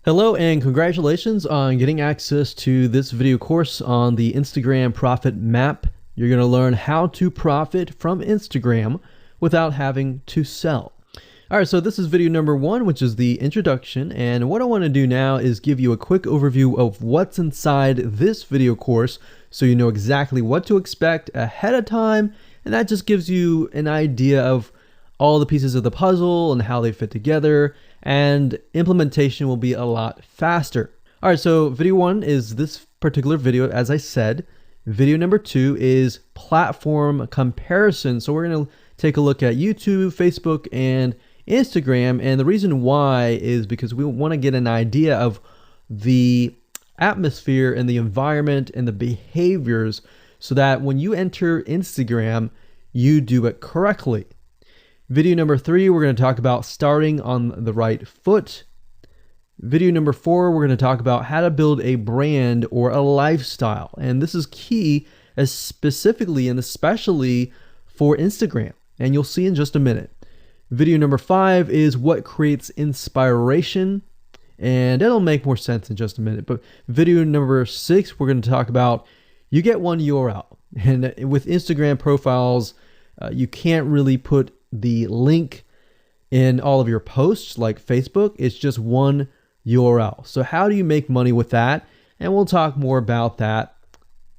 Hello and congratulations on getting access to this video course on the Instagram Profit Map. You're going to learn how to profit from Instagram without having to sell. All right, so this is video number 1, which is the introduction. And what I want to do now is give you a quick overview of what's inside this video course so you know exactly what to expect ahead of time. And that just gives you an idea of all the pieces of the puzzle and how they fit together, and implementation will be a lot faster. All right, so video 1 is this particular video, as I said. Video number 2 is platform comparison. So we're going to take a look at YouTube, Facebook, and Instagram. And the reason why is because we want to get an idea of the atmosphere and the environment and the behaviors so that when you enter Instagram, you do it correctly. Video number 3, we're going to talk about starting on the right foot. Video number 4, we're going to talk about how to build a brand or a lifestyle. And this is key, as specifically and especially for Instagram. And you'll see in just a minute. Video number 5 is what creates inspiration. And it'll make more sense in just a minute. But video number 6, we're going to talk about you get one URL. And with Instagram profiles, you can't really put the link in all of your posts like Facebook. It's just one URL. So how do you make money with that? And we'll talk more about that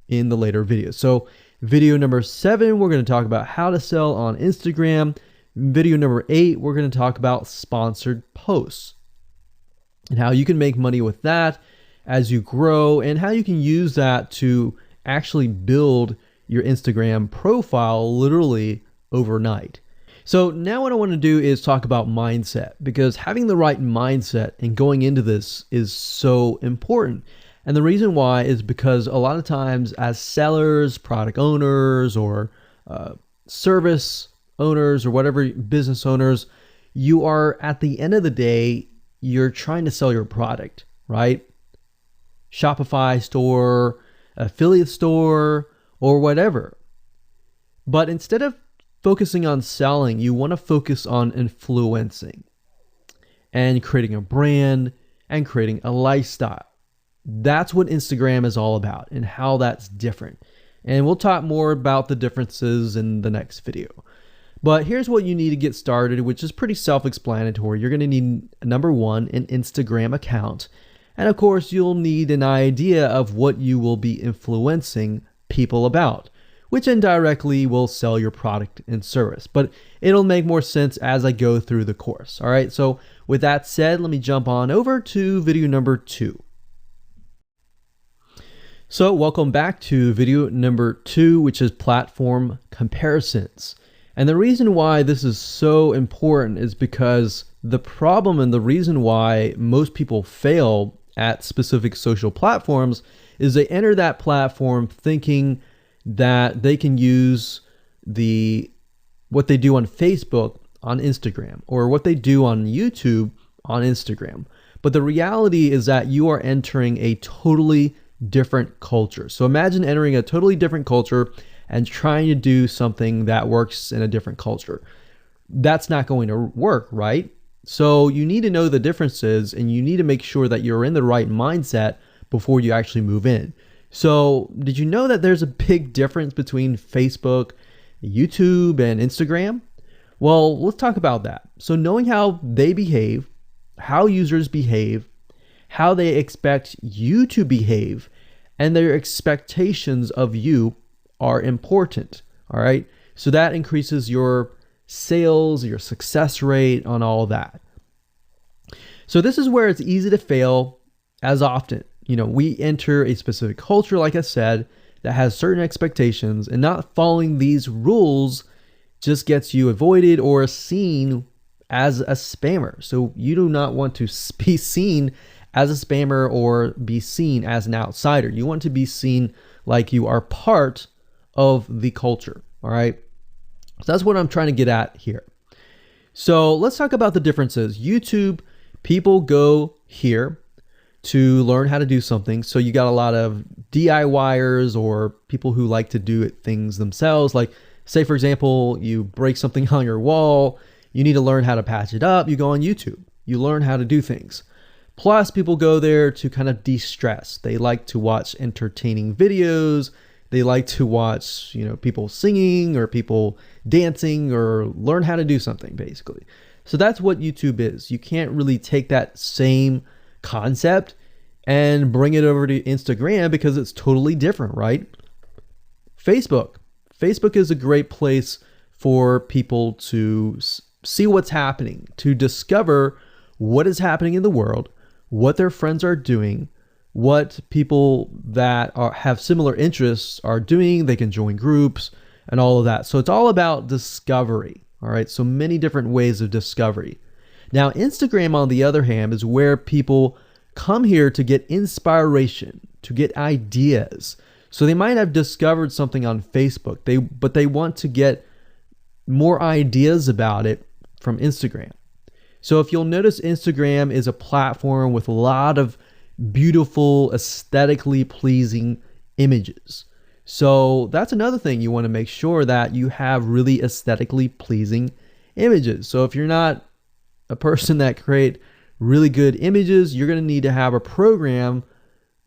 in the later videos. So video number 7, we're going to talk about how to sell on Instagram. Video number 8, we're going to talk about sponsored posts and how you can make money with that as you grow, and how you can use that to actually build your Instagram profile literally overnight. So now what I want to do is talk about mindset, because having the right mindset and going into this is so important. And the reason why is because a lot of times as sellers, product owners, or service owners, or whatever, business owners, you are, at the end of the day, you're trying to sell your product, right? Shopify store, affiliate store, or whatever. But instead of focusing on selling, you want to focus on influencing and creating a brand and creating a lifestyle. That's what Instagram is all about and how that's different. And we'll talk more about the differences in the next video. But here's what you need to get started, which is pretty self-explanatory. You're going to need, number 1, an Instagram account. And of course, you'll need an idea of what you will be influencing people about, which indirectly will sell your product and service. But it'll make more sense as I go through the course. All right, so with that said, let me jump on over to video number 2. So welcome back to video number 2, which is platform comparisons. And the reason why this is so important is because the problem and the reason why most people fail at specific social platforms is they enter that platform thinking that they can use what they do on Facebook on Instagram, or what they do on YouTube on Instagram. But the reality is that you are entering a totally different culture. So imagine entering a totally different culture and trying to do something that works in a different culture. That's not going to work, right? So you need to know the differences, and you need to make sure that you're in the right mindset before you actually move in. So did you know that there's a big difference between Facebook, YouTube, and Instagram? Well, let's talk about that. So knowing how they behave, how users behave, how they expect you to behave, and their expectations of you are important. All right. So that increases your sales, your success rate on all that. So this is where it's easy to fail as often. You know, we enter a specific culture, like I said, that has certain expectations, and not following these rules just gets you avoided or seen as a spammer. So you do not want to be seen as a spammer or be seen as an outsider. You want to be seen like you are part of the culture. All right. So that's what I'm trying to get at here. So let's talk about the differences. YouTube, people go here to learn how to do something. So you got a lot of DIYers, or people who like to do things themselves. Like, say, for example, you break something on your wall, you need to learn how to patch it up. You go on YouTube, you learn how to do things. Plus, people go there to kind of de-stress. They like to watch entertaining videos. They like to watch, people singing or people dancing or learn how to do something, basically. So that's what YouTube is. You can't really take that same concept and bring it over to Instagram because it's totally different, right? Facebook. Facebook is a great place for people to see what's happening, to discover what is happening in the world, what their friends are doing, what people that have similar interests are doing. They can join groups and all of that. So it's all about discovery. All right. So many different ways of discovery. Now, Instagram, on the other hand, is where people come here to get inspiration, to get ideas. So they might have discovered something on Facebook, but they want to get more ideas about it from Instagram. So if you'll notice, Instagram is a platform with a lot of beautiful, aesthetically pleasing images. So that's another thing. You want to make sure that you have really aesthetically pleasing images. So if you're not a person that create really good images, you're going to need to have a program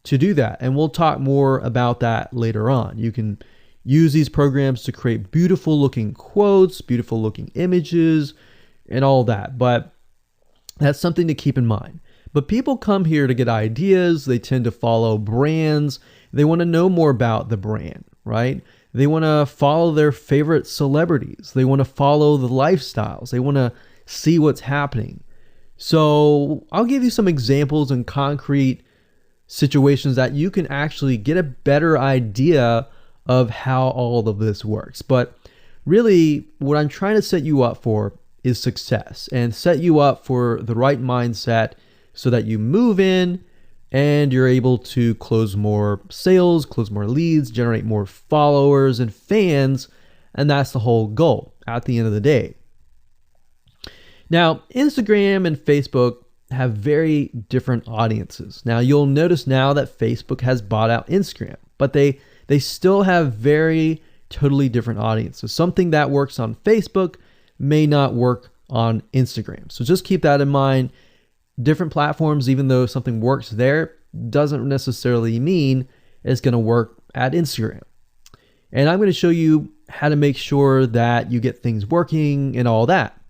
to do that. And we'll talk more about that later on. You can use these programs to create beautiful looking quotes, beautiful looking images, and all that. But that's something to keep in mind. But people come here to get ideas. They tend to follow brands. They want to know more about the brand, right? They want to follow their favorite celebrities. They want to follow the lifestyles. They want to see what's happening. So I'll give you some examples and concrete situations that you can actually get a better idea of how all of this works. But really, what I'm trying to set you up for is success, and set you up for the right mindset so that you move in and you're able to close more sales, close more leads, generate more followers and fans. And that's the whole goal at the end of the day. Now, Instagram and Facebook have very different audiences. Now, you'll notice now that Facebook has bought out Instagram, but they still have very totally different audiences. Something that works on Facebook may not work on Instagram. So just keep that in mind. Different platforms, even though something works there, doesn't necessarily mean it's going to work at Instagram. And I'm going to show you how to make sure that you get things working and all that.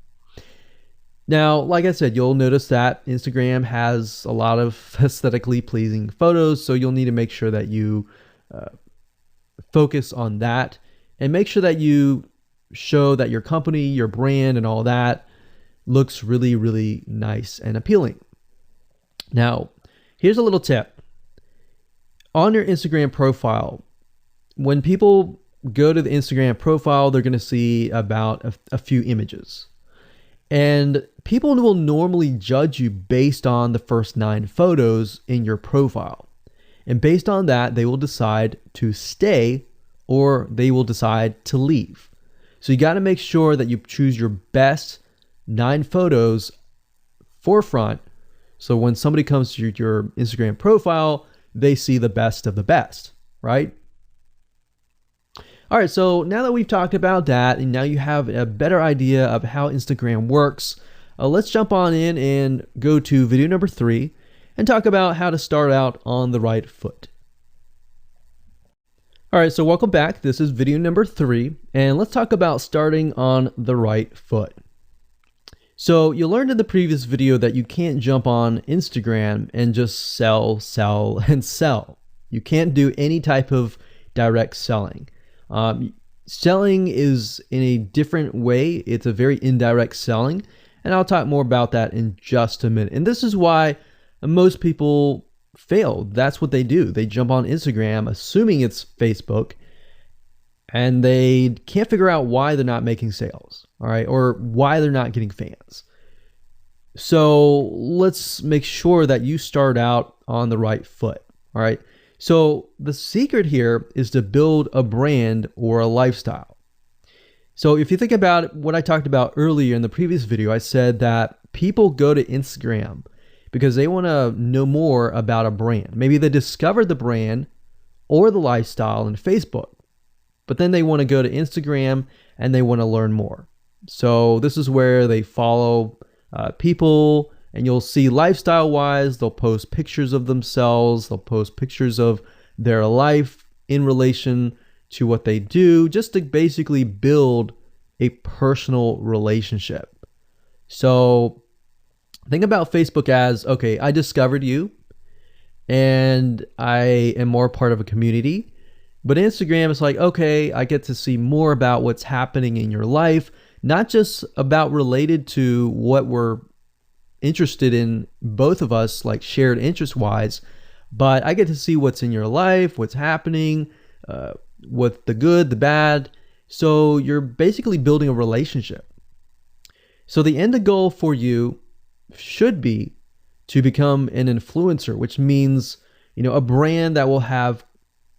Now, like I said, you'll notice that Instagram has a lot of aesthetically pleasing photos, so you'll need to make sure that you focus on that and make sure that you show that your company, your brand, and all that looks really, really nice and appealing. Now, here's a little tip. On your Instagram profile, when people go to the Instagram profile, they're going to see about a few images. And people will normally judge you based on the first 9 photos in your profile. And based on that, they will decide to stay or they will decide to leave. So you got to make sure that you choose your best 9 photos forefront. So when somebody comes to your Instagram profile, they see the best of the best, right? All right, so now that we've talked about that, and now you have a better idea of how Instagram works, let's jump on in and go to video number 3 and talk about how to start out on the right foot. All right, so welcome back. This is video number 3, and let's talk about starting on the right foot. So you learned in the previous video that you can't jump on Instagram and just sell, and sell. You can't do any type of direct selling. Selling is in a different way. It's a very indirect selling, and I'll talk more about that in just a minute. And this is why most people fail. That's what they do. They jump on Instagram assuming it's Facebook, and they can't figure out why they're not making sales, all right, or why they're not getting fans. So let's make sure that you start out on the right foot, all right? So the secret here is to build a brand or a lifestyle. So if you think about what I talked about earlier in the previous video, I said that people go to Instagram because they want to know more about a brand. Maybe they discovered the brand or the lifestyle in Facebook, but then they want to go to Instagram and they want to learn more. So this is where they follow people And you'll see lifestyle wise, they'll post pictures of themselves, they'll post pictures of their life in relation to what they do, just to basically build a personal relationship. So think about Facebook as, okay, I discovered you and I am more part of a community. But Instagram is like, okay, I get to see more about what's happening in your life, not just about related to what we're interested in, both of us, like shared interest wise, but I get to see what's in your life, what's happening, what the good, the bad. So you're basically building a relationship. So the end goal for you should be to become an influencer, which means, a brand that will have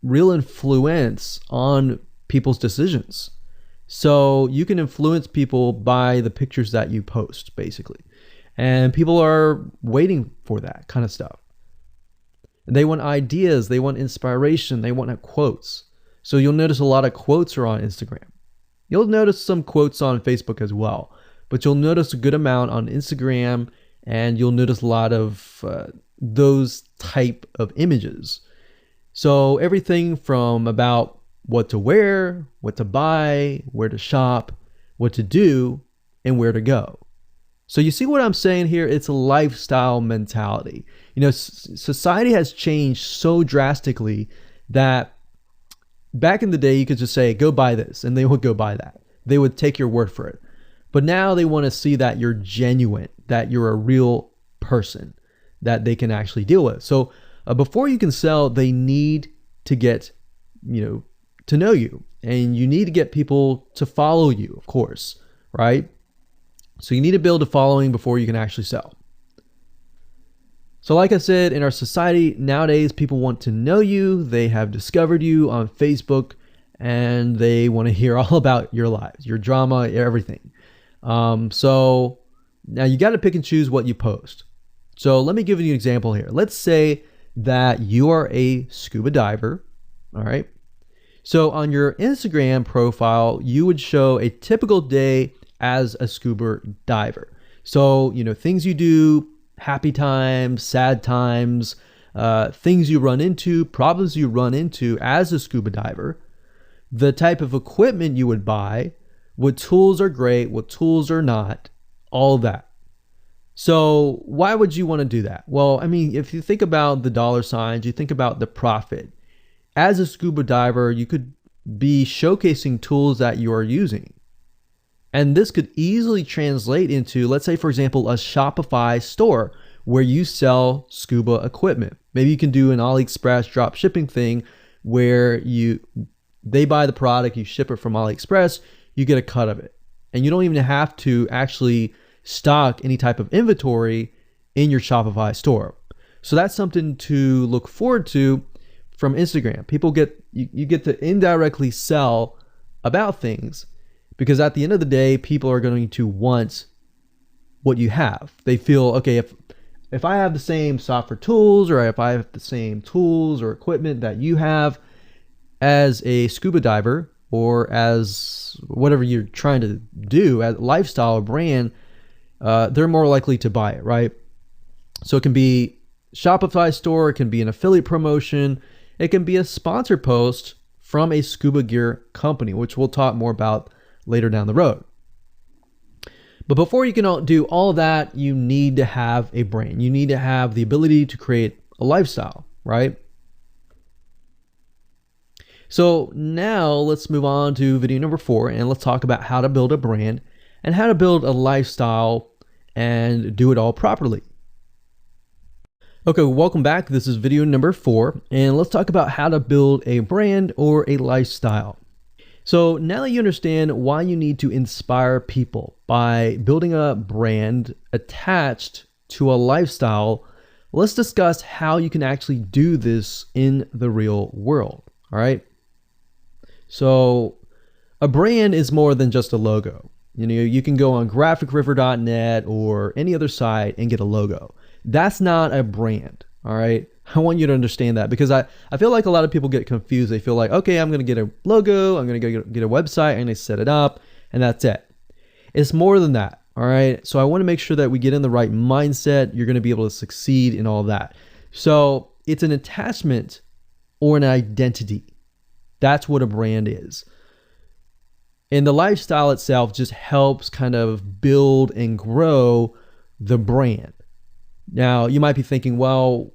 real influence on people's decisions. So you can influence people by the pictures that you post, basically. And people are waiting for that kind of stuff. They want ideas, they want inspiration, they want quotes. So you'll notice a lot of quotes are on Instagram. You'll notice some quotes on Facebook as well, but you'll notice a good amount on Instagram, and you'll notice a lot of those type of images. So everything from about what to wear, what to buy, where to shop, what to do, and where to go. So you see what I'm saying here? It's a lifestyle mentality. Society has changed so drastically that back in the day, you could just say, go buy this, and they would go buy that. They would take your word for it. But now they want to see that you're genuine, that you're a real person that they can actually deal with. So before you can sell, they need to get, to know you, and you need to get people to follow you, of course, right? So you need to build a following before you can actually sell. So like I said, in our society nowadays, people want to know you. They have discovered you on Facebook, and they want to hear all about your lives, your drama, everything. So now you got to pick and choose what you post. So let me give you an example here. Let's say that you are a scuba diver, all right? So on your Instagram profile, you would show a typical day as a scuba diver. So, things you do, happy times, sad times, things you run into, problems you run into as a scuba diver, the type of equipment you would buy, what tools are great, what tools are not, all that. So why would you want to do that? Well, if you think about the dollar signs, you think about the profit. As a scuba diver, you could be showcasing tools that you are using. And this could easily translate into, let's say, for example, a Shopify store where you sell scuba equipment. Maybe you can do an AliExpress drop shipping thing where they buy the product, you ship it from AliExpress, you get a cut of it. And you don't even have to actually stock any type of inventory in your Shopify store. So that's something to look forward to from Instagram. You get to indirectly sell about things, because at the end of the day, people are going to want what you have. They feel, okay, if I have the same software tools, or if I have the same tools or equipment that you have as a scuba diver, or as whatever you're trying to do as a lifestyle or brand, they're more likely to buy it, right? So it can be Shopify store, it can be an affiliate promotion, it can be a sponsored post from a scuba gear company, which we'll talk more about later down the road. But before you can do all of that, you need to have a brand. You need to have the ability to create a lifestyle, right? So now let's move on to video number 4, and let's talk about how to build a brand and how to build a lifestyle and do it all properly. Okay, welcome back. This is video number 4, and let's talk about how to build a brand or a lifestyle. So now that you understand why you need to inspire people by building a brand attached to a lifestyle, let's discuss how you can actually do this in the real world. All right. So a brand is more than just a logo. You can go on graphicriver.net or any other site and get a logo. That's not a brand. All right. I want you to understand that, because I feel like a lot of people get confused. They feel like, okay, I'm going to get a logo, I'm going to get a website, and they set it up, and that's it. It's more than that. All right. So I want to make sure that we get in the right mindset. You're going to be able to succeed in all of that. So it's an attachment or an identity. That's what a brand is. And the lifestyle itself just helps kind of build and grow the brand. Now, you might be thinking, well,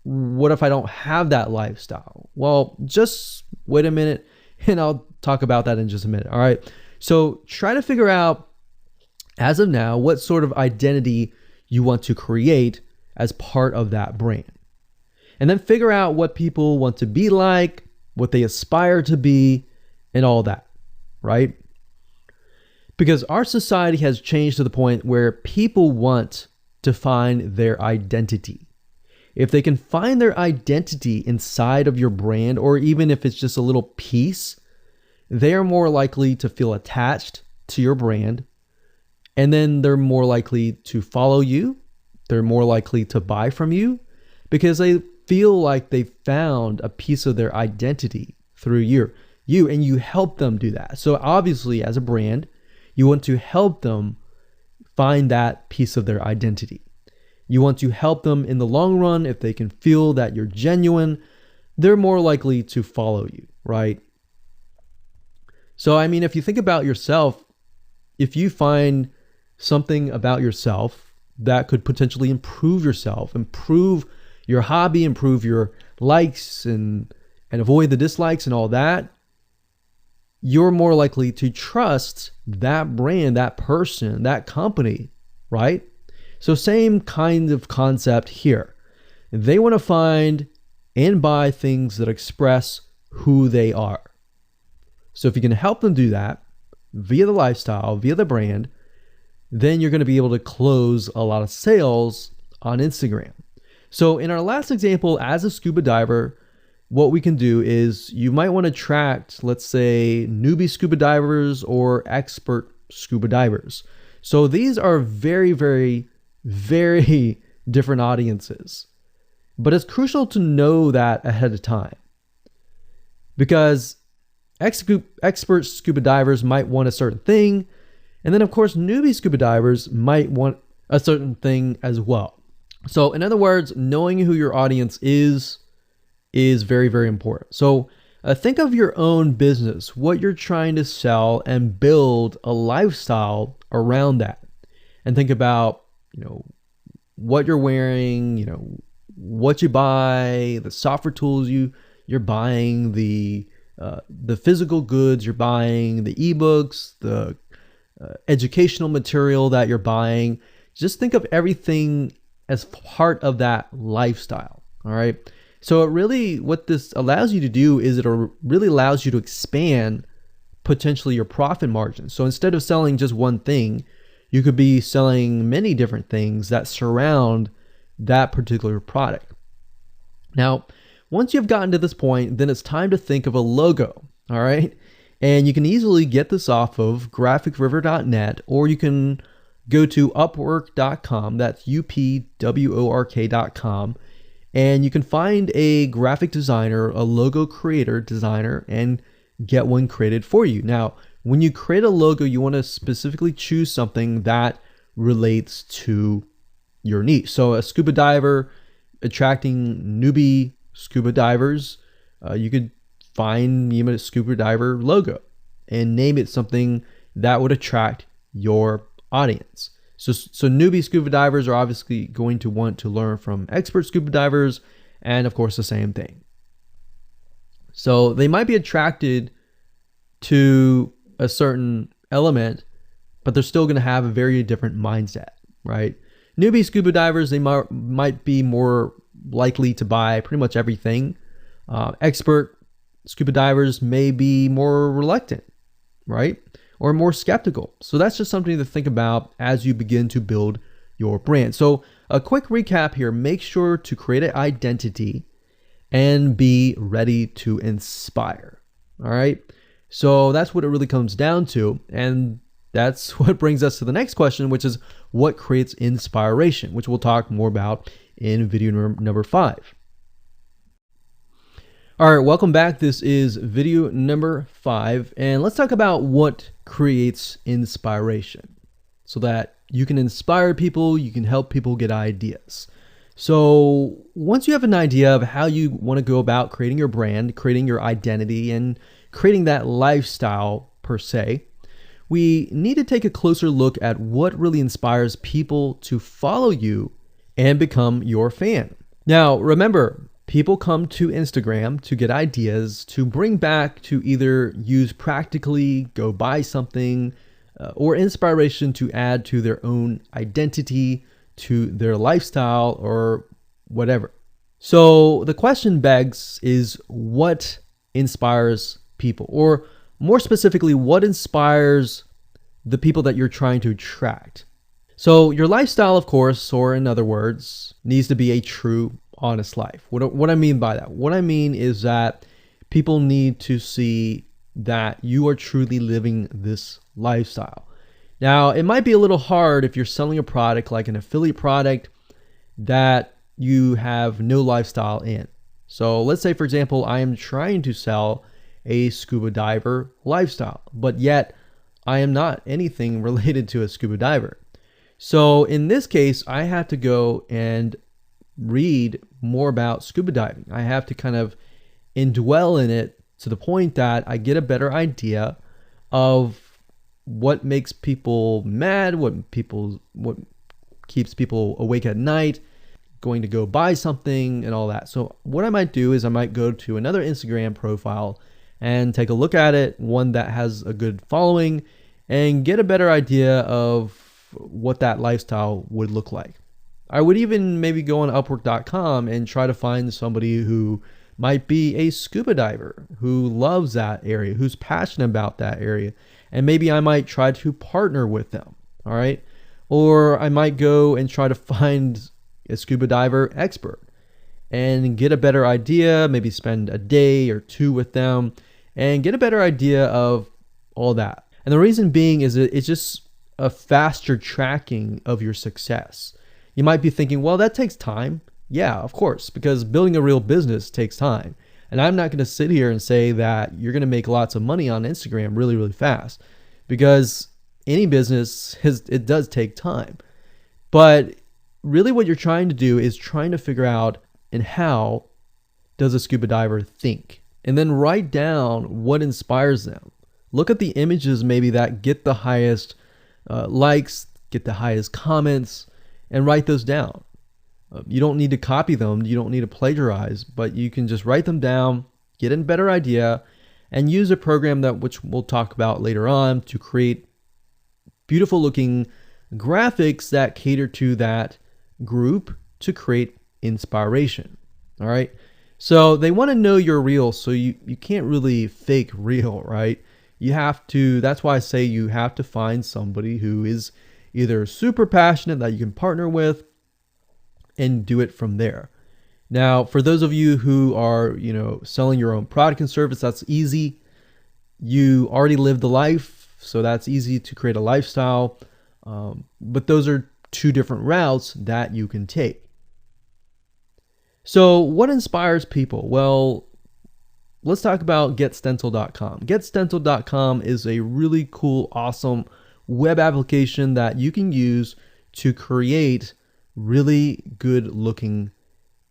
what if I don't have that lifestyle? Well, just wait a minute and I'll talk about that in just a minute. All right. So try to figure out, as of now, what sort of identity you want to create as part of that brand. And then figure out what people want to be like, what they aspire to be, and all that, right? Because our society has changed to the point where people want to find their identity. If they can find their identity inside of your brand, or even if it's just a little piece, they are more likely to feel attached to your brand. And then they're more likely to follow you. They're more likely to buy from you because they feel like they found a piece of their identity through you, and you help them do that. So obviously, as a brand, you want to help them find that piece of their identity. You want to help them in the long run. If they can feel that you're genuine, they're more likely to follow you, right? So, I mean, if you think about yourself, if you find something about yourself that could potentially improve yourself, improve your hobby, improve your likes and avoid the dislikes and all that, you're more likely to trust that brand, that person, that company, right? So same kind of concept here. They want to find and buy things that express who they are. So if you can help them do that via the lifestyle, via the brand, then you're going to be able to close a lot of sales on Instagram. So in our last example, as a scuba diver, what we can do is you might want to attract, let's say, newbie scuba divers or expert scuba divers. So these are very, very, very different audiences. But it's crucial to know that ahead of time, because expert scuba divers might want a certain thing. And then, of course, newbie scuba divers might want a certain thing as well. So in other words, knowing who your audience is very, very important. So think of your own business, what you're trying to sell, and build a lifestyle around that. And think about, what you're wearing, what you buy, the software tools you're buying, the physical goods you're buying, the ebooks, the educational material that you're buying. Just think of everything as part of that lifestyle. All right. So what this allows you to do is it really allows you to expand potentially your profit margin. So instead of selling just one thing, you could be selling many different things that surround that particular product. Now, once you've gotten to this point, then it's time to think of a logo. All right. And you can easily get this off of graphicriver.net, or you can go to upwork.com. That's upwork.com. And you can find a graphic designer, a logo creator designer, and get one created for you. Now, when you create a logo, you want to specifically choose something that relates to your niche. So a scuba diver attracting newbie scuba divers, you could find a scuba diver logo and name it something that would attract your audience. So newbie scuba divers are obviously going to want to learn from expert scuba divers, and of course the same thing. So they might be attracted to a certain element, but they're still going to have a very different mindset, right? Newbie scuba divers, they might be more likely to buy pretty much everything. Expert scuba divers may be more reluctant, right? Or more skeptical. So that's just something to think about as you begin to build your brand. So a quick recap here: make sure to create an identity and be ready to inspire. All right. So that's what it really comes down to. And that's what brings us to the next question, which is what creates inspiration, which we'll talk more about in video number 5. All right, welcome back. This is video number 5, and let's talk about what creates inspiration so that you can inspire people, you can help people get ideas. So once you have an idea of how you want to go about creating your brand, creating your identity, and creating that lifestyle per se, we need to take a closer look at what really inspires people to follow you and become your fan. Now, remember, people come to Instagram to get ideas to bring back to either use practically, go buy something, or inspiration to add to their own identity, to their lifestyle, or whatever. So the question begs is, what inspires people? Or more specifically, what inspires the people that you're trying to attract? So your lifestyle, of course, or in other words, needs to be a true, honest life. What I mean by that? What I mean is that people need to see that you are truly living this lifestyle. Now, it might be a little hard if you're selling a product like an affiliate product that you have no lifestyle in. So let's say, for example, I am trying to sell a scuba diver lifestyle, but yet I am not anything related to a scuba diver. So in this case, I have to go and read more about scuba diving. I have to kind of indwell in it to the point that I get a better idea of what makes people mad, what keeps people awake at night, going to go buy something and all that. So what I might do is I might go to another Instagram profile and take a look at it, one that has a good following, and get a better idea of what that lifestyle would look like. I would even maybe go on Upwork.com and try to find somebody who might be a scuba diver, who loves that area, who's passionate about that area. And maybe I might try to partner with them, all right? Or I might go and try to find a scuba diver expert and get a better idea, maybe spend a day or two with them and get a better idea of all that. And the reason being is it's just a faster tracking of your success. You might be thinking, well, that takes time. Yeah, of course, because building a real business takes time. And I'm not going to sit here and say that you're going to make lots of money on Instagram really, really fast, because any business, it does take time. But really what you're trying to do is trying to figure out, and how does a scuba diver think? And then write down what inspires them. Look at the images maybe that get the highest likes, get the highest comments, and write those down. You don't need to copy them. You don't need to plagiarize, but you can just write them down, get a better idea, and use a program which we'll talk about later on to create beautiful looking graphics that cater to that group to create inspiration. All right. So they want to know you're real. So you can't really fake real, right? You have to, that's why I say you have to find somebody who is either super passionate that you can partner with and do it from there. Now, for those of you who are, selling your own product and service, that's easy. You already live the life, so that's easy to create a lifestyle. But those are two different routes that you can take. So what inspires people? Well, let's talk about getstencil.com. Getstencil.com is a really cool, awesome web application that you can use to create really good looking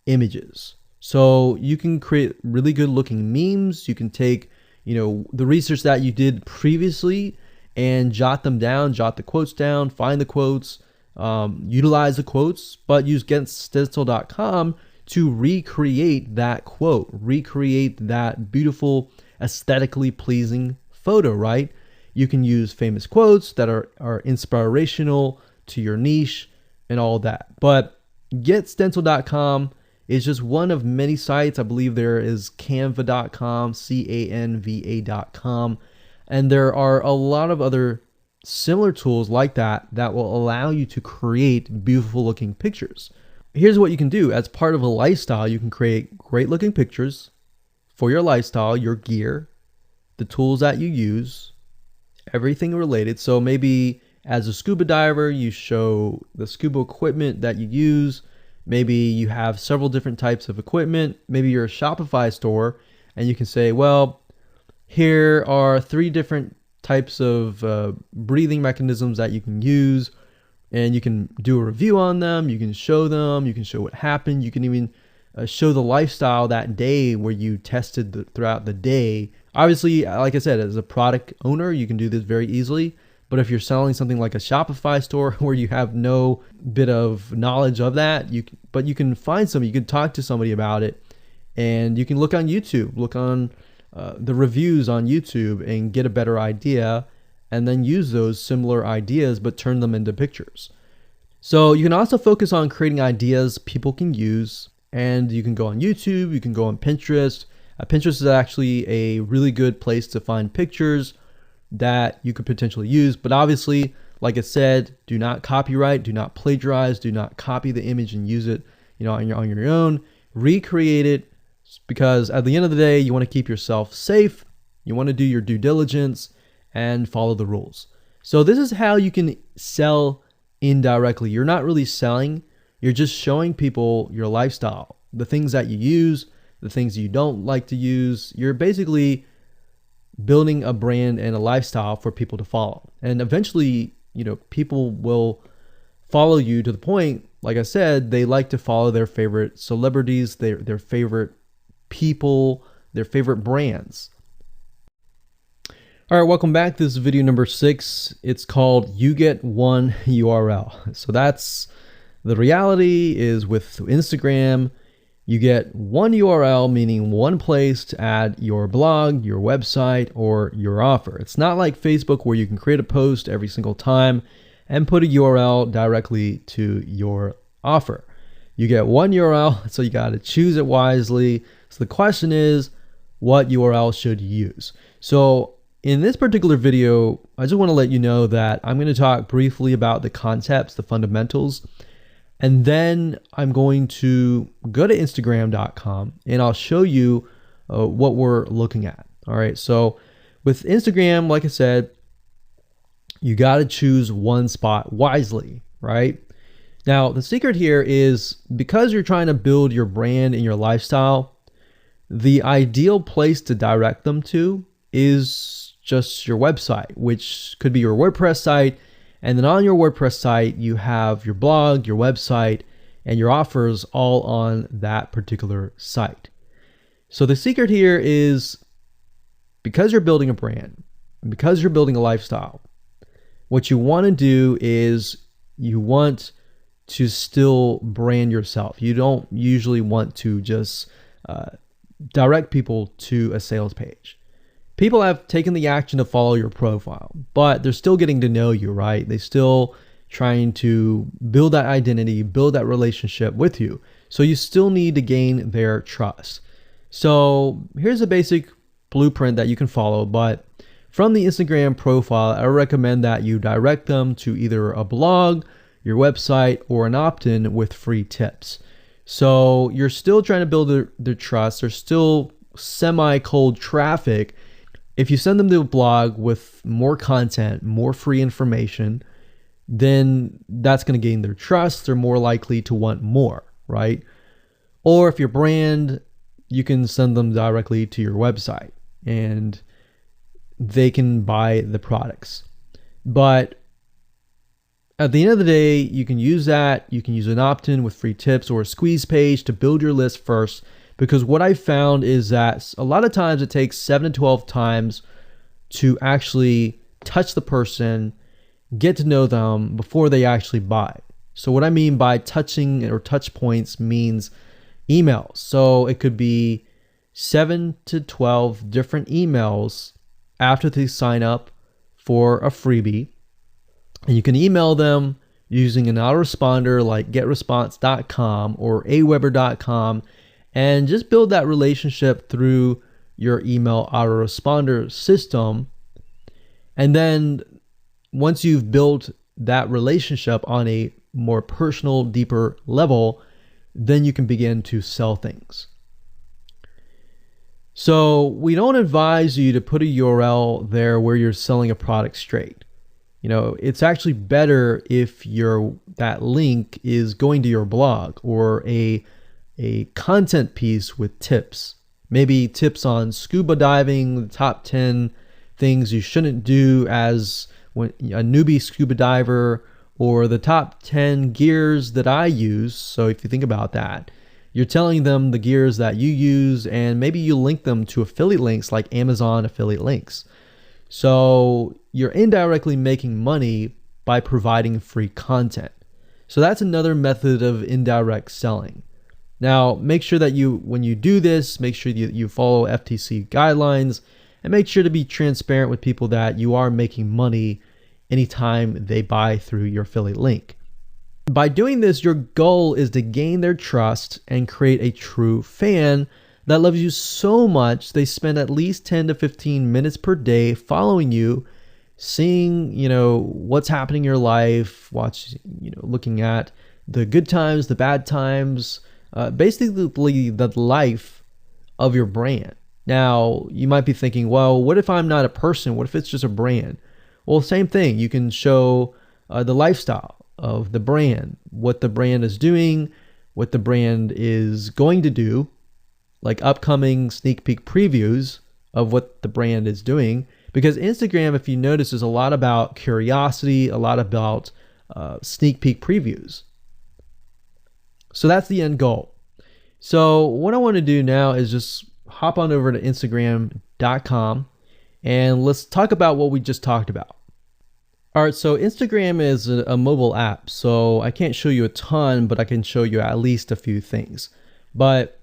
images. So you can create really good looking memes. You can take, the research that you did previously and jot them down, jot the quotes down, find the quotes, utilize the quotes, but use getstencil.com to recreate that quote, recreate that beautiful, aesthetically pleasing photo, right? You can use famous quotes that are inspirational to your niche and all that. But getstencil.com is just one of many sites. I believe there is canva.com, canva.com, and there are a lot of other similar tools like that will allow you to create beautiful looking pictures. Here's what you can do. As part of a lifestyle, you can create great looking pictures for your lifestyle, your gear, the tools that you use, everything related. So maybe as a scuba diver, you show the scuba equipment that you use. Maybe you have several different types of equipment. Maybe you're a Shopify store and you can say, well, here are 3 different types of breathing mechanisms that you can use and you can do a review on them. You can show them, you can show what happened. You can even show the lifestyle that day where you tested throughout the day. Obviously, like I said, as a product owner, you can do this very easily. But if you're selling something like a Shopify store where you have no bit of knowledge of that, you can find somebody, you can talk to somebody about it, and you can look on YouTube, look on the reviews on YouTube and get a better idea, and then use those similar ideas but turn them into pictures. So you can also focus on creating ideas people can use, and you can go on YouTube, you can go on Pinterest. Pinterest is actually a really good place to find pictures that you could potentially use, but obviously, like I said, do not copyright, do not plagiarize, do not copy the image and use it, on your own. Recreate it, because at the end of the day, you want to keep yourself safe. You want to do your due diligence and follow the rules. So this is how you can sell indirectly. You're not really selling, you're just showing people your lifestyle, the things that you use, the things you don't like to use. You're basically building a brand and a lifestyle for people to follow. And eventually, people will follow you to the point, like I said, they like to follow their favorite celebrities, their favorite people, their favorite brands. All right, welcome back. This is video number 6. It's called You Get One URL. So that's the reality is with Instagram, you get one URL, meaning one place to add your blog, your website, or your offer. It's not like Facebook where you can create a post every single time and put a URL directly to your offer. You get one URL, so you got to choose it wisely. So the question is, what URL should you use? So in this particular video, I just want to let you know that I'm going to talk briefly about the concepts, the fundamentals, and then I'm going to go to Instagram.com and I'll show you what we're looking at. All right, so with Instagram, like I said, you got to choose one spot wisely, right? Now, the secret here is because you're trying to build your brand and your lifestyle, the ideal place to direct them to is just your website, which could be your WordPress site. And then on your WordPress site, you have your blog, your website, and your offers all on that particular site. So the secret here is because you're building a brand and because you're building a lifestyle, what you want to do is you want to still brand yourself. You don't usually want to just direct people to a sales page. People have taken the action to follow your profile, but they're still getting to know you, right? They're still trying to build that identity, build that relationship with you. So you still need to gain their trust. So here's a basic blueprint that you can follow, but from the Instagram profile, I recommend that you direct them to either a blog, your website, or an opt-in with free tips. So you're still trying to build their trust. There's still semi-cold traffic. If you send them to a blog with more content, more free information, then that's going to gain their trust. They're more likely to want more, right? Or if your brand, you can send them directly to your website and they can buy the products. But at the end of the day, you can use that. You can use an opt-in with free tips or a squeeze page to build your list first. Because what I found is that a lot of times it takes 7 to 12 times to actually touch the person, get to know them before they actually buy. So what I mean by touching or touch points means emails. So it could be 7 to 12 different emails after they sign up for a freebie. And you can email them using an autoresponder like getresponse.com or aweber.com. And just build that relationship through your email autoresponder system. And then once you've built that relationship on a more personal, deeper level, then you can begin to sell things. So we don't advise you to put a URL there where you're selling a product straight. It's actually better if that link is going to your blog or a content piece with tips, maybe tips on scuba diving, the top 10 things you shouldn't do as a newbie scuba diver, or the top 10 gears that I use. So if you think about that, you're telling them the gears that you use, and maybe you link them to affiliate links like Amazon affiliate links. So you're indirectly making money by providing free content. So that's another method of indirect selling. Now, make sure that when you do this, make sure you follow FTC guidelines, and make sure to be transparent with people that you are making money anytime they buy through your affiliate link. By doing this, your goal is to gain their trust and create a true fan that loves you so much they spend at least 10 to 15 minutes per day following you, seeing, what's happening in your life, looking at the good times, the bad times, basically the life of your brand. Now, you might be thinking, well, what if I'm not a person? What if it's just a brand? Well, same thing. You can show the lifestyle of the brand, what the brand is doing, what the brand is going to do, like upcoming sneak peek previews of what the brand is doing. Because Instagram, if you notice, is a lot about curiosity, a lot about sneak peek previews. So that's the end goal. So what I want to do now is just hop on over to Instagram.com and let's talk about what we just talked about. All right, so Instagram is a mobile app, so I can't show you a ton, but I can show you at least a few things. But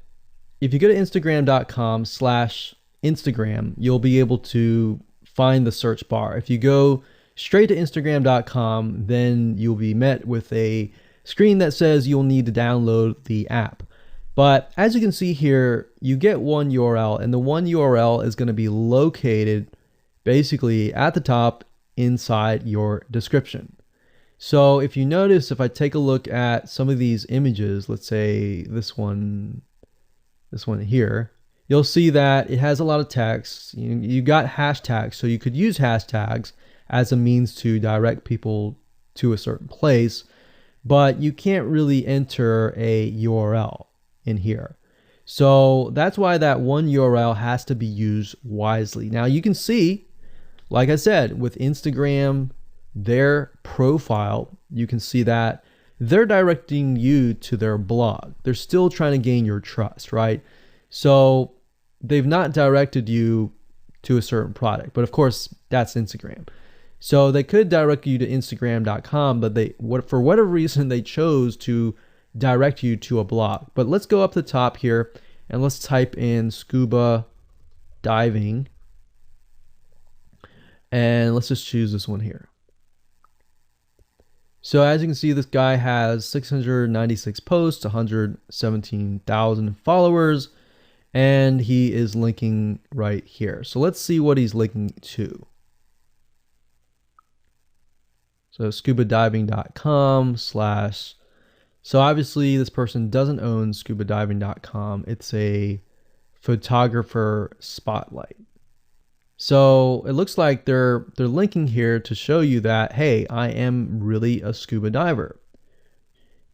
if you go to Instagram.com/Instagram, you'll be able to find the search bar. If you go straight to Instagram.com, then you'll be met with a screen that says you'll need to download the app. But as you can see here, you get one URL, and the one URL is going to be located basically at the top inside your description. So if you notice, if I take a look at some of these images, let's say this one here, you'll see that it has a lot of text. You got hashtags, so you could use hashtags as a means to direct people to a certain place, but you can't really enter a URL in here. So that's why that one URL has to be used wisely. Now you can see, like I said, with Instagram, their profile, you can see that they're directing you to their blog. They're still trying to gain your trust, right? So they've not directed you to a certain product, but of course that's Instagram. So they could direct you to Instagram.com, but for whatever reason, they chose to direct you to a blog. But let's go up the top here and let's type in scuba diving. And let's just choose this one here. So as you can see, this guy has 696 posts, 117,000 followers, and he is linking right here. So let's see what he's linking to. So scubadiving.com/. So obviously this person doesn't own scubadiving.com. It's a photographer spotlight. So it looks like they're linking here to show you that, hey, I am really a scuba diver.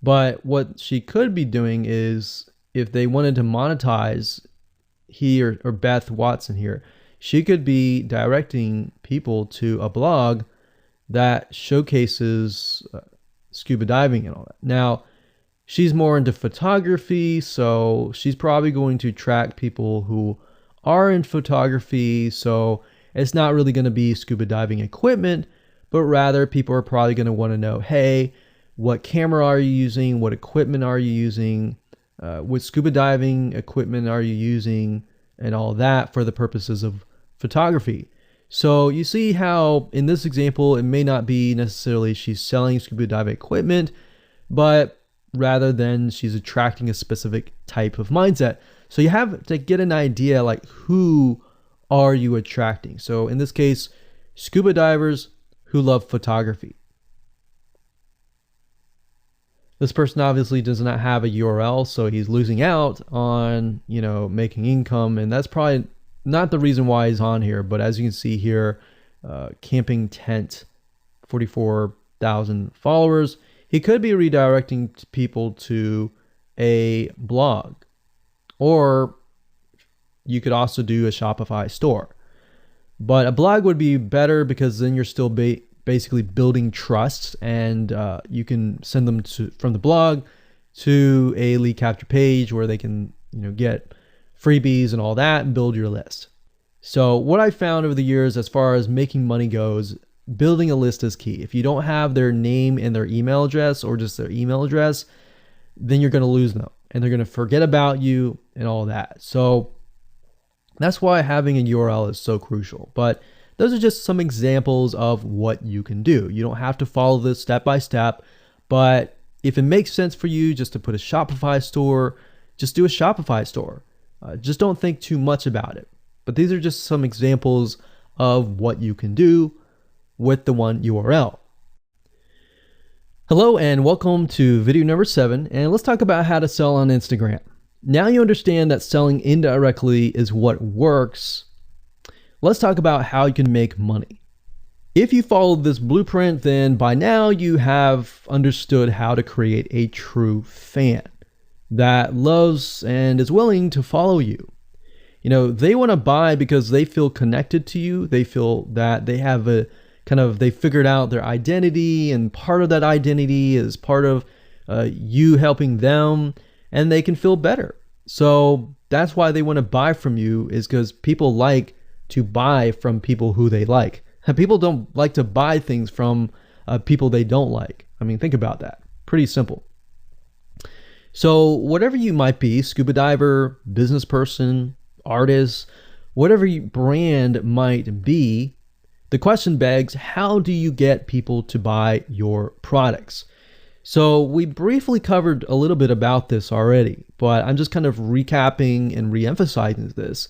But what she could be doing is, if they wanted to monetize he or Beth Watson here, she could be directing people to a blog that showcases scuba diving and all that. Now, she's more into photography, so she's probably going to attract people who are in photography. So it's not really going to be scuba diving equipment, but rather people are probably going to want to know, hey, what camera are you using? What equipment are you using? What scuba diving equipment are you using? And all that for the purposes of photography. So you see how in this example, it may not be necessarily she's selling scuba diving equipment, but rather than she's attracting a specific type of mindset. So you have to get an idea, like, who are you attracting? So in this case, scuba divers who love photography. This person obviously does not have a URL, so he's losing out on, making income, and that's probably not the reason why he's on here. But as you can see here, camping tent, 44,000 followers. He could be redirecting people to a blog, or you could also do a Shopify store. But a blog would be better because then you're still basically building trust, and you can send them from the blog to a lead capture page where they can get freebies and all that and build your list. So what I found over the years as far as making money goes, building a list is key. If you don't have their name and their email address, or just their email address, then you're going to lose them and they're going to forget about you and all that. So that's why having a URL is so crucial. But those are just some examples of what you can do. You don't have to follow this step by step, but if it makes sense for you just to put a Shopify store, just do a Shopify store. Just don't think too much about it. But these are just some examples of what you can do with the one URL. Hello and welcome to video number 7, and let's talk about how to sell on Instagram. Now you understand that selling indirectly is what works. Let's talk about how you can make money. If you followed this blueprint, then by now you have understood how to create a true fan that loves and is willing to follow you. They want to buy because they feel connected to you. They feel that they have they figured out their identity, and part of that identity is part of you helping them, and they can feel better. So that's why they want to buy from you, is because people like to buy from people who they like. And people don't like to buy things from people they don't like. I mean, think about that. Pretty simple. So whatever you might be, scuba diver, business person, artist, whatever your brand might be, the question begs, how do you get people to buy your products? So we briefly covered a little bit about this already, but I'm just kind of recapping and re-emphasizing this.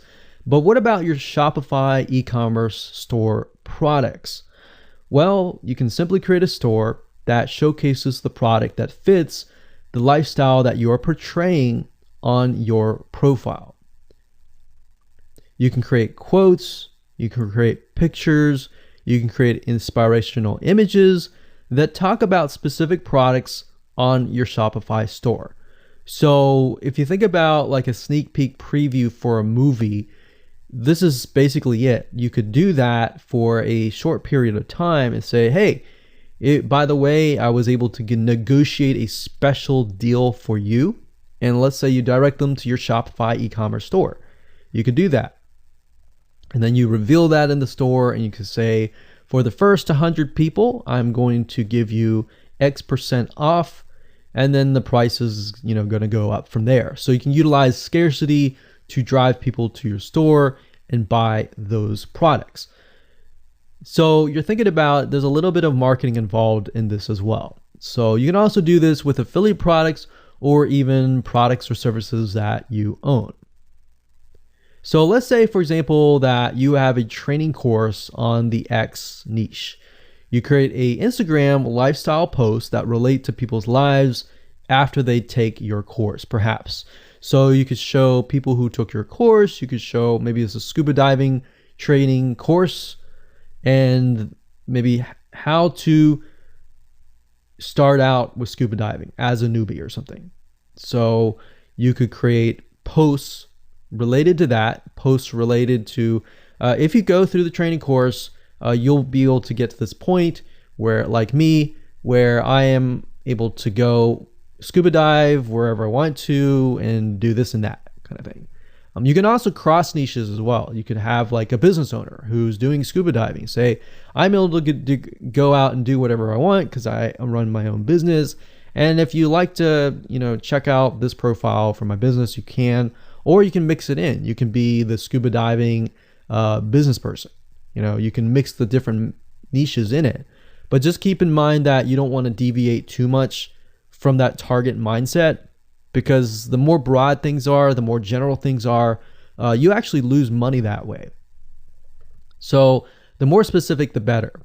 But what about your Shopify e-commerce store products? Well, you can simply create a store that showcases the product that fits the lifestyle that you're portraying on your profile. You can create quotes, you can create pictures, you can create inspirational images that talk about specific products on your Shopify store. So if you think about like a sneak peek preview for a movie, this is basically it. You could do that for a short period of time and say, hey, by the way, I was able to negotiate a special deal for you. And let's say you direct them to your Shopify e-commerce store. You could do that. And then you reveal that in the store, and you can say, for the first 100 people, I'm going to give you X% off. And then the price is, going to go up from there. So you can utilize scarcity to drive people to your store and buy those products. So you're thinking about, there's a little bit of marketing involved in this as well. So you can also do this with affiliate products or even products or services that you own. So let's say, for example, that you have a training course on the X niche. You create a Instagram lifestyle post that relate to people's lives after they take your course, perhaps. So you could show people who took your course, you could show maybe it's a scuba diving training course, and maybe how to start out with scuba diving as a newbie or something. So you could create posts related to that, posts related to, if you go through the training course, you'll be able to get to this point where, like me, where I am able to go scuba dive wherever I want to and do this and that kind of thing. You can also cross niches as well. You could have like a business owner who's doing scuba diving. Say, I'm able to go out and do whatever I want because I run my own business. And if you like to, check out this profile for my business, you can, or you can mix it in. You can be the scuba diving business person. You can mix the different niches in it. But just keep in mind that you don't want to deviate too much from that target mindset, because the more broad things are, the more general things are, you actually lose money that way. So the more specific, the better.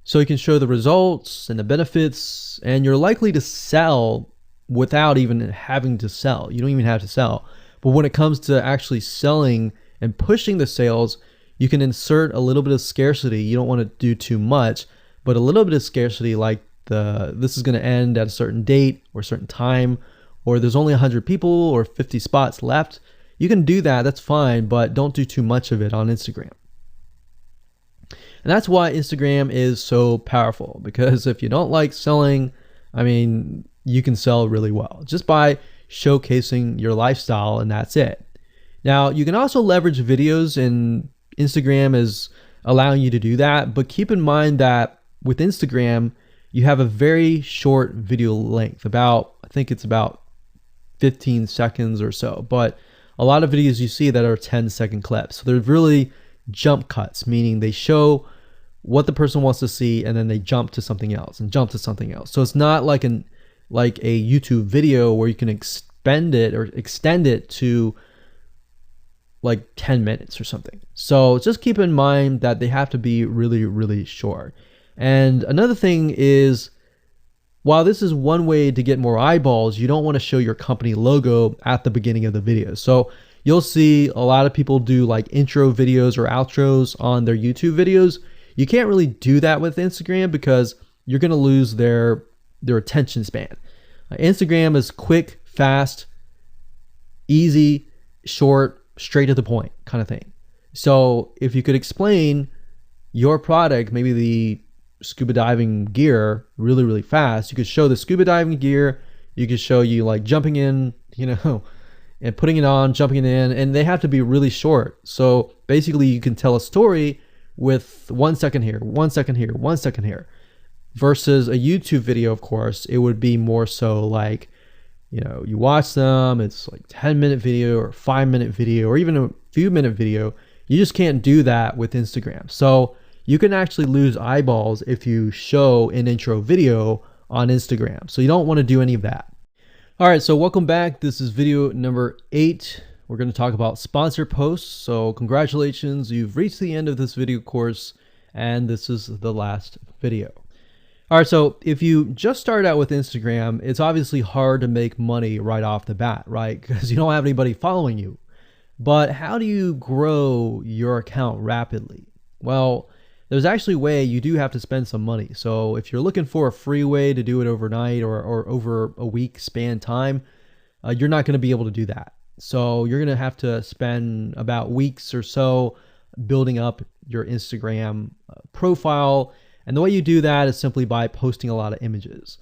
So you can show the results and the benefits, and you're likely to sell without even having to sell. You don't even have to sell. But when it comes to actually selling and pushing the sales, you can insert a little bit of scarcity. You don't want to do too much, but a little bit of scarcity, like this is going to end at a certain date or a certain time, or there's only 100 people or 50 spots left. You can do that, that's fine, but don't do too much of it on Instagram. And that's why Instagram is so powerful, because if you don't like selling, I mean, you can sell really well just by showcasing your lifestyle, and that's it. Now, you can also leverage videos, and Instagram is allowing you to do that, but keep in mind that with Instagram, you have a very short video length, I think it's about 15 seconds or so, but a lot of videos you see that are 10-second clips. So they're really jump cuts, meaning they show what the person wants to see and then they jump to something else and jump to something else. So it's not like a YouTube video where you can extend it to like 10 minutes or something. So just keep in mind that they have to be really, really short. And another thing is, while this is one way to get more eyeballs, you don't want to show your company logo at the beginning of the video. So you'll see a lot of people do like intro videos or outros on their YouTube videos. You can't really do that with Instagram because you're going to lose their attention span. Instagram is quick, fast, easy, short, straight to the point kind of thing. So if you could explain your product, maybe the scuba diving gear, really, really fast, you could show the scuba diving gear, you could show you like jumping in, and putting it on, jumping it in, and they have to be really short. So basically you can tell a story with 1 second here, 1 second here, 1 second here, versus a YouTube video. Of course, it would be more so like, you watch them, it's like 10-minute video or 5-minute video or even a few minute video. You just can't do that with Instagram. So you can actually lose eyeballs if you show an intro video on Instagram. So you don't want to do any of that. All right, so welcome back. This is video number 8. We're going to talk about sponsored posts. So congratulations, you've reached the end of this video course, and this is the last video. All right, so if you just start out with Instagram, it's obviously hard to make money right off the bat, right? Because you don't have anybody following you. But how do you grow your account rapidly? Well, there's actually a way. You do have to spend some money. So if you're looking for a free way to do it overnight or over a week span time, you're not going to be able to do that. So you're going to have to spend about weeks or so building up your Instagram profile. And the way you do that is simply by posting a lot of images.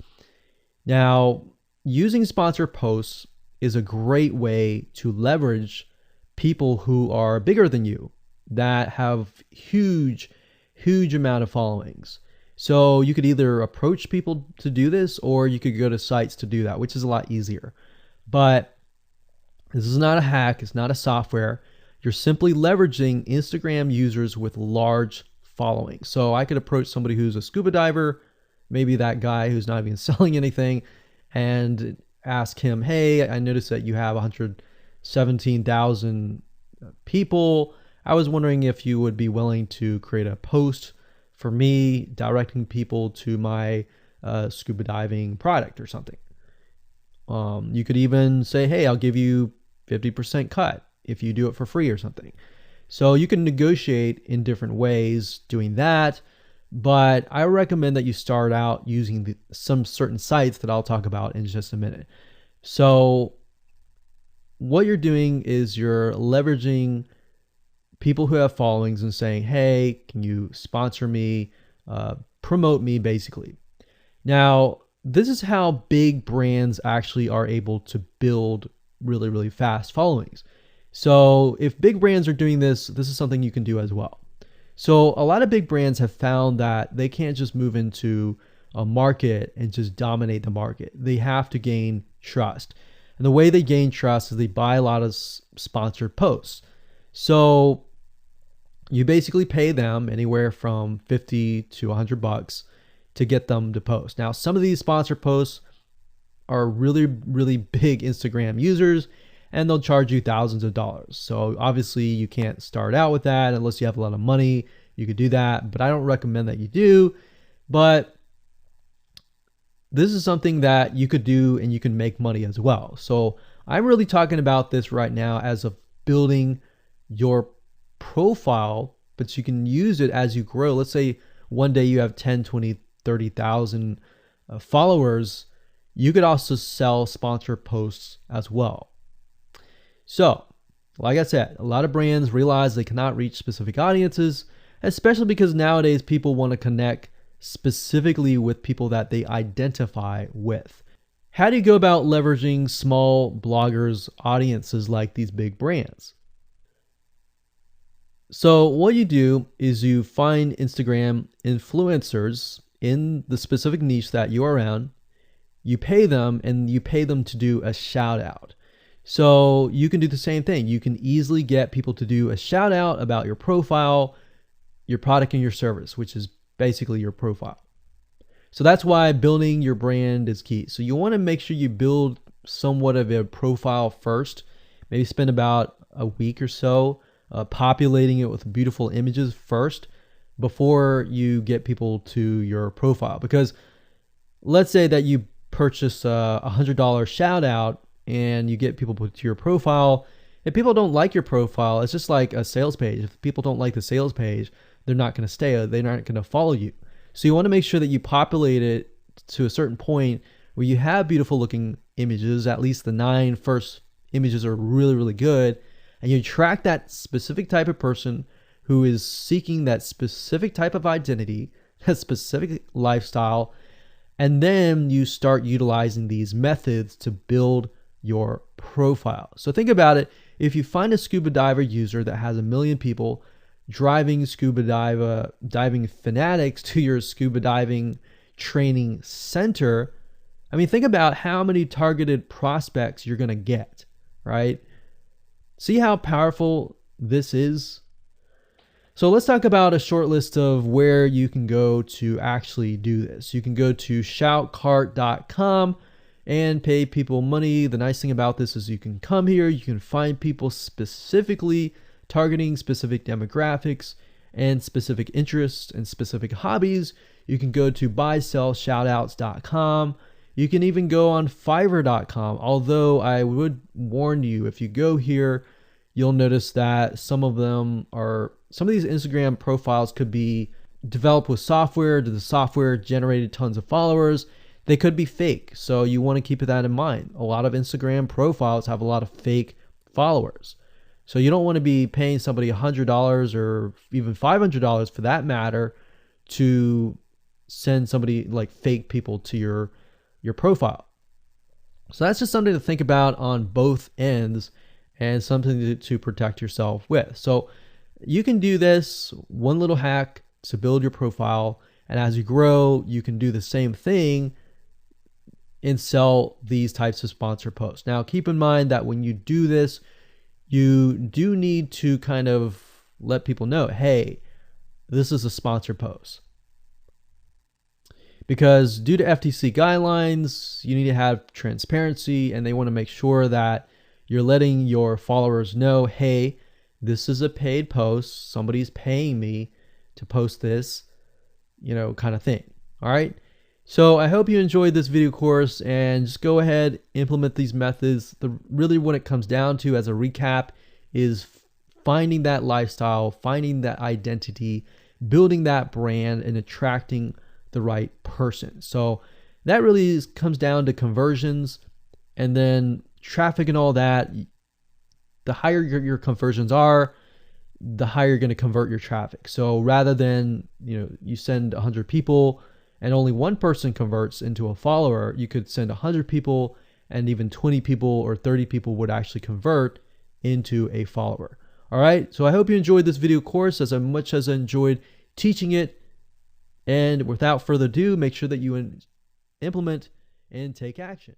Now, using sponsored posts is a great way to leverage people who are bigger than you that have huge amount of followings. So you could either approach people to do this, or you could go to sites to do that, which is a lot easier. But this is not a hack. It's not a software. You're simply leveraging Instagram users with large followings. So I could approach somebody who's a scuba diver, maybe that guy who's not even selling anything, and ask him, hey, I noticed that you have 117,000 people. I was wondering if you would be willing to create a post for me directing people to my scuba diving product or something. You could even say, hey, I'll give you 50% cut if you do it for free or something. So you can negotiate in different ways doing that. But I recommend that you start out using some certain sites that I'll talk about in just a minute. So what you're doing is you're leveraging people who have followings and saying, hey, can you sponsor me, promote me, basically. Now, this is how big brands actually are able to build really, really fast followings. So if big brands are doing this, this is something you can do as well. So a lot of big brands have found that they can't just move into a market and just dominate the market. They have to gain trust. And the way they gain trust is they buy a lot of sponsored posts. So you basically pay them anywhere from $50 to $100 to get them to post. Now, some of these sponsored posts are really, really big Instagram users, and they'll charge you thousands of dollars. So obviously you can't start out with that unless you have a lot of money. You could do that, but I don't recommend that you do. But this is something that you could do and you can make money as well. So I'm really talking about this right now as of building your profile, but you can use it as you grow. Let's say one day you have 10, 20, 30,000 followers. You could also sell sponsored posts as well. So, like I said, a lot of brands realize they cannot reach specific audiences. especially because nowadays people want to connect specifically with people that they identify with. How do you go about leveraging small bloggers' audiences like these big brands? So what you do is you find Instagram influencers in the specific niche that you are around. You pay them, and you pay them to do a shout out. So you can do the same thing. You can easily get people to do a shout out about your profile, your product, and your service, which is basically your profile. So that's why building your brand is key. So you want to make sure you build somewhat of a profile first. Maybe spend about a week or so populating it with beautiful images first before you get people to your profile. Because let's say that you purchase a $100 shout out and you get people to your profile. If people don't like your profile, it's just like a sales page. If people don't like the sales page, they're not going to stay. They're not going to follow you. So you want to make sure that you populate it to a certain point where you have beautiful looking images. At least the 9 first images are really, really good. And you attract that specific type of person who is seeking that specific type of identity, that specific lifestyle. And then you start utilizing these methods to build your profile. So think about it. If you find a scuba diver user that has 1 million people driving scuba diving fanatics to your scuba diving training center, I mean, think about how many targeted prospects you're going to get, right? See how powerful this is? So let's talk about a short list of where you can go to actually do this. You can go to shoutcart.com and pay people money. The nice thing about this is you can come here, you can find people specifically targeting specific demographics and specific interests and specific hobbies. You can go to buysellshoutouts.com. You can even go on fiverr.com. Although I would warn you, if you go here, you'll notice that some of these Instagram profiles could be developed with software. The software generated tons of followers. They could be fake. So you want to keep that in mind. A lot of Instagram profiles have a lot of fake followers. So you don't want to be paying somebody $100 or even $500 for that matter to send somebody like fake people to your profile. So that's just something to think about on both ends and something to protect yourself with. So you can do this one little hack to build your profile. And as you grow, you can do the same thing and sell these types of sponsor posts. Now, keep in mind that when you do this, you do need to kind of let people know, hey, this is a sponsor post. Because due to FTC guidelines, you need to have transparency, and they want to make sure that you're letting your followers know, hey, this is a paid post. Somebody's paying me to post this, kind of thing. All right. So I hope you enjoyed this video course, and just go ahead, implement these methods. Really what it comes down to as a recap is finding that lifestyle, finding that identity, building that brand, and attracting the right person. So that really comes down to conversions, and then traffic and all that. The higher your conversions are, the higher you're going to convert your traffic. So rather than, you send 100 people and only one person converts into a follower, you could send 100 people and even 20 people or 30 people would actually convert into a follower. All right. So I hope you enjoyed this video course as much as I enjoyed teaching it. And without further ado, make sure that you implement and take action.